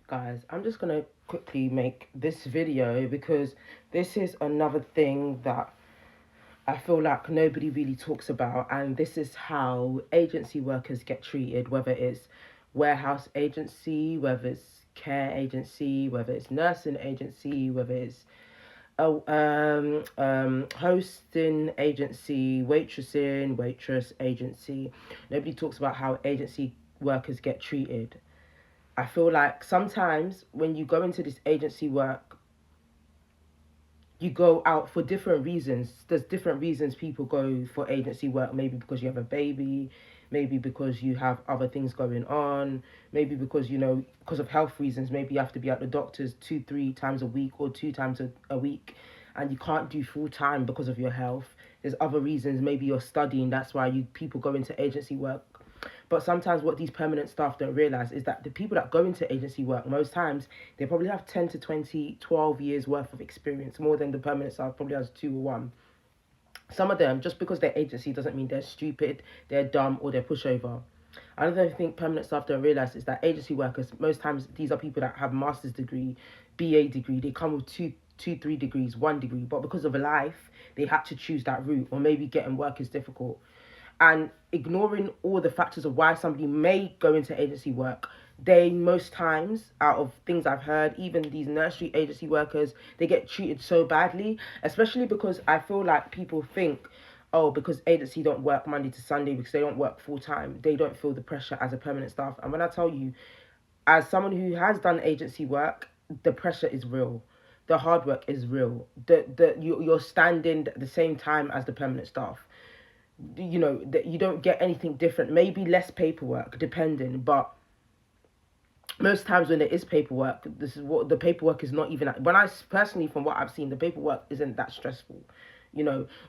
Guys, I'm just gonna quickly make this video because this is another thing that I feel like nobody really talks about, and this is how agency workers get treated, whether it's warehouse agency, whether it's care agency, whether it's nursing agency, whether it's hosting agency, waitress agency. Nobody talks about how agency workers get treated. I feel like sometimes when you go into this agency work, you go out for different reasons. There's different reasons people go for agency work. Maybe because you have a baby, maybe because you have other things going on, maybe because, because of health reasons, maybe you have to be at the doctor's 2, 3 times a week or 2 times a week, and you can't do full time because of your health. There's other reasons. Maybe you're studying. That's why people go into agency work. But sometimes what these permanent staff don't realize is that the people that go into agency work, most times, they probably have 10 to 20, 12 years worth of experience, more than the permanent staff probably has 2 or 1. Some of them, just because they're agency doesn't mean they're stupid, they're dumb, or they're pushover. Another thing permanent staff don't realize is that agency workers, most times, these are people that have master's degree, BA degree. They come with two, 3 degrees, 1 degree, but because of life, they had to choose that route, or maybe getting work is difficult. And ignoring all the factors of why somebody may go into agency work, they most times, out of things I've heard, even these nursery agency workers, they get treated so badly, especially because I feel like people think, oh, because agency don't work Monday to Sunday, because they don't work full time, they don't feel the pressure as a permanent staff. And when I tell you, as someone who has done agency work, the pressure is real. The hard work is real. You're standing at the same time as the permanent staff. That you don't get anything different, maybe less paperwork depending, but most times when there is paperwork, this is what the paperwork is not even, when I personally, from what I've seen, the paperwork isn't that stressful.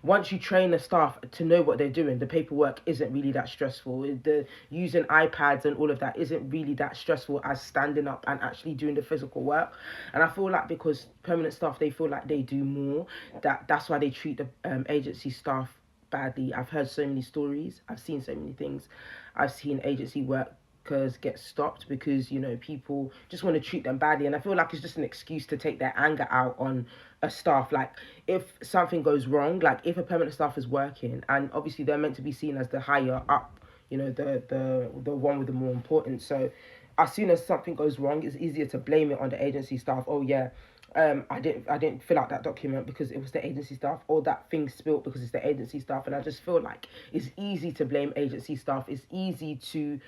Once you train the staff to know what they're doing, the paperwork isn't really that stressful. The using iPads and all of that isn't really that stressful as standing up and actually doing the physical work. And I feel like because permanent staff, they feel like they do more, that's why they treat the agency staff badly. I've heard so many stories. I've seen so many things. I've seen agency workers get stopped because, people just want to treat them badly. And I feel like it's just an excuse to take their anger out on a staff. Like, if something goes wrong, like if a permanent staff is working, and obviously they're meant to be seen as the higher up, the one with the more importance. So as soon as something goes wrong, it's easier to blame it on the agency staff. Oh yeah, I didn't fill out that document because it was the agency staff, or that thing spilt because it's the agency staff. And I just feel like it's easy to blame agency staff. It's easy to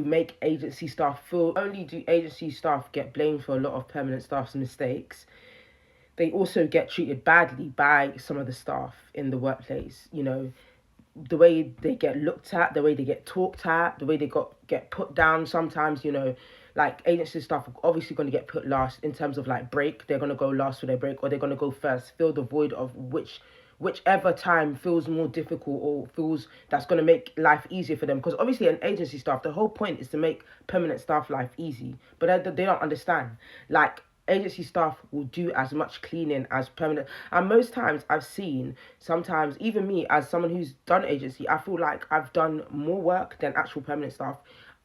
make agency staff feel, only do agency staff get blamed for a lot of permanent staff's mistakes, they also get treated badly by some of the staff in the workplace. The way they get looked at, the way they get talked at, the way they get put down sometimes, like agency staff are obviously going to get put last in terms of like break. They're going to go last for their break, or they're going to go first, fill the void of whichever time feels more difficult, or feels that's going to make life easier for them. Because obviously an agency staff, the whole point is to make permanent staff life easy, but they don't understand. Like, agency staff will do as much cleaning as permanent. And most times I've seen, sometimes even me as someone who's done agency, I feel like I've done more work than actual permanent staff.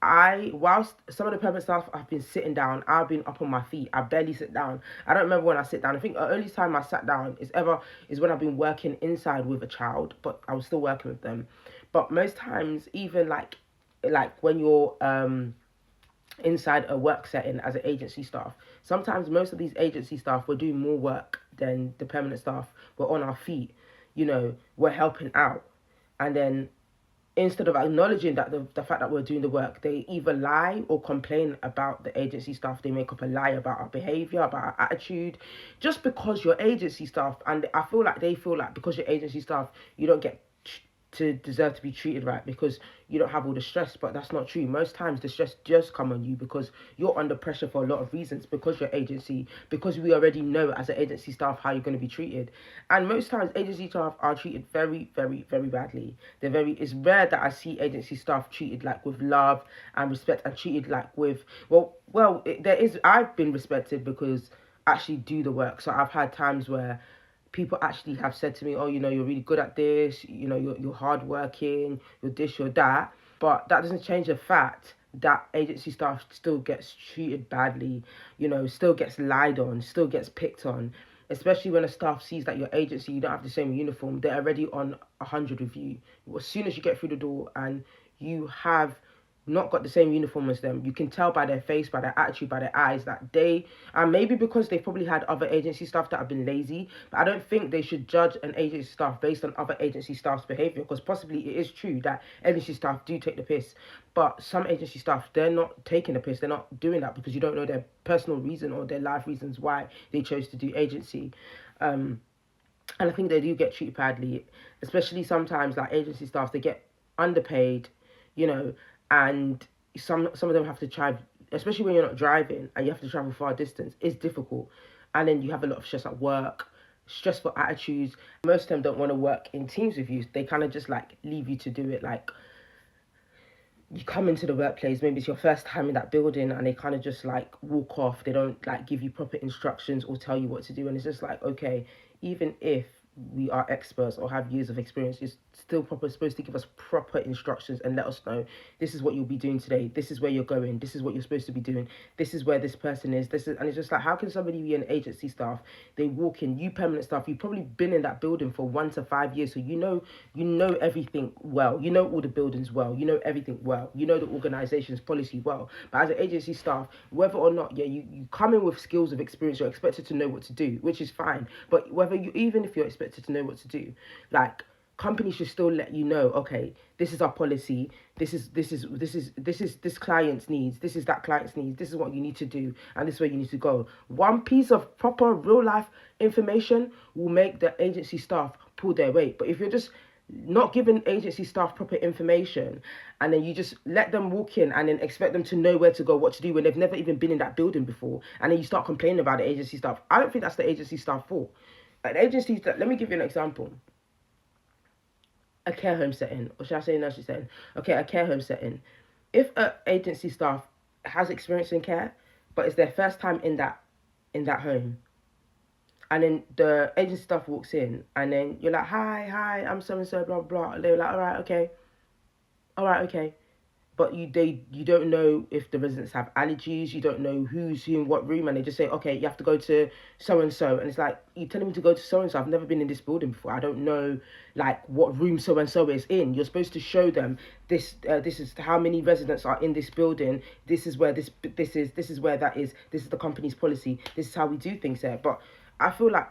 Whilst some of the permanent staff have been sitting down, I've been up on my feet. I barely sit down. I don't remember when I sit down. I think the only time I sat down is when I've been working inside with a child, but I was still working with them. But most times, even like when you're inside a work setting as an agency staff, sometimes most of these agency staff were doing more work than the permanent staff. We're on our feet, we're helping out. And then instead of acknowledging that the fact that we're doing the work, they either lie or complain about the agency staff. They make up a lie about our behavior, about our attitude, just because you're agency staff. And I feel like they feel like because you're agency staff, you don't get to deserve to be treated right because you don't have all the stress. But that's not true. Most times the stress just come on you because you're under pressure for a lot of reasons, because you're agency, because we already know as an agency staff how you're going to be treated. And most times agency staff are treated very, very, very badly. It's rare that I see agency staff treated like with love and respect, and treated like with, I've been respected because I actually do the work. So I've had times where people actually have said to me, oh, you're really good at this, you're hardworking, you're this, you're that. But that doesn't change the fact that agency staff still gets treated badly, still gets lied on, still gets picked on, especially when a staff sees that your agency, you don't have the same uniform, they're already on 100 with you. As soon as you get through the door and you have not got the same uniform as them, you can tell by their face, by their attitude, by their eyes that they, and maybe because they've probably had other agency staff that have been lazy, but I don't think they should judge an agency staff based on other agency staff's behaviour, because possibly it is true that agency staff do take the piss, but some agency staff, they're not taking the piss, they're not doing that because you don't know their personal reason or their life reasons why they chose to do agency. And I think they do get treated badly, especially sometimes like agency staff, they get underpaid, you know, and some of them have to drive, especially when you're not driving and you have to travel far distance. It's difficult, and then you have a lot of stress at work, stressful attitudes. Most of them don't want to work in teams with you. They kind of just like leave you to do it. Like, you come into the workplace, maybe it's your first time in that building, and they kind of just like walk off. They don't like give you proper instructions or tell you what to do, and it's just like, okay, even if we are experts or have years of experience, it's still supposed to give us proper instructions and let us know this is what you'll be doing today, this is where you're going, this is what you're supposed to be doing, this is where this person is, this is. And it's just like, how can somebody be an agency staff, they walk in, you permanent staff, you've probably been in that building for 1 to 5 years, so you know everything well, you know all the buildings well, you know everything well, you know the organization's policy well. But as an agency staff, whether or not, yeah, you come in with skills of experience, you're expected to know what to do, which is fine. But whether you, even if you're expected to know what to do, like, companies should still let you know, okay, this is our policy, this is this client's needs, this is that client's needs, this is what you need to do, and this is where you need to go. One piece of proper real life information will make the agency staff pull their weight. But if you're just not giving agency staff proper information, and then you just let them walk in and then expect them to know where to go, what to do, when they've never even been in that building before, and then you start complaining about the agency staff, I don't think that's the agency staff fault. An agency, let me give you an example. A care home setting, or should I say nursery setting? Okay, a care home setting. If a agency staff has experience in care, but it's their first time in that home, and then the agency staff walks in, and then you're like, hi, I'm so and so, blah blah. They're like, all right, okay. But you don't know if the residents have allergies, you don't know who's who in what room, and they just say, okay, you have to go to so and so, and it's like, you're telling me to go to so and so. I've never been in this building before. I don't know like what room so and so is in. You're supposed to show them this. This is how many residents are in this building. This is where this is. This is where that is. This is the company's policy. This is how we do things here. But I feel like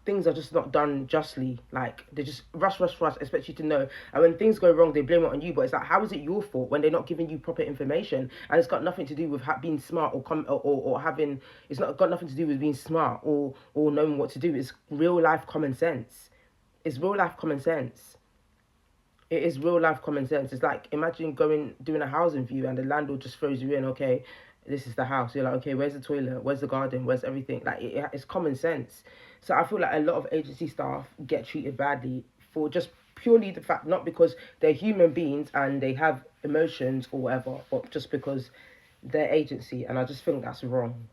things are just not done justly. Like, they just rush, expect you to know. And when things go wrong, they blame it on you. But it's like, how is it your fault when they're not giving you proper information? And it's got nothing to do with being smart or having. It's not got nothing to do with being smart or knowing what to do. It's real life common sense. It's real life common sense. It is real life common sense. It's like, imagine doing a housing view and the landlord just throws you in. Okay, this is the house. You're like, okay, where's the toilet? Where's the garden? Where's everything? Like, it's common sense. So I feel like a lot of agency staff get treated badly for just purely the fact, not because they're human beings and they have emotions or whatever, but just because they're agency. And I just think that's wrong.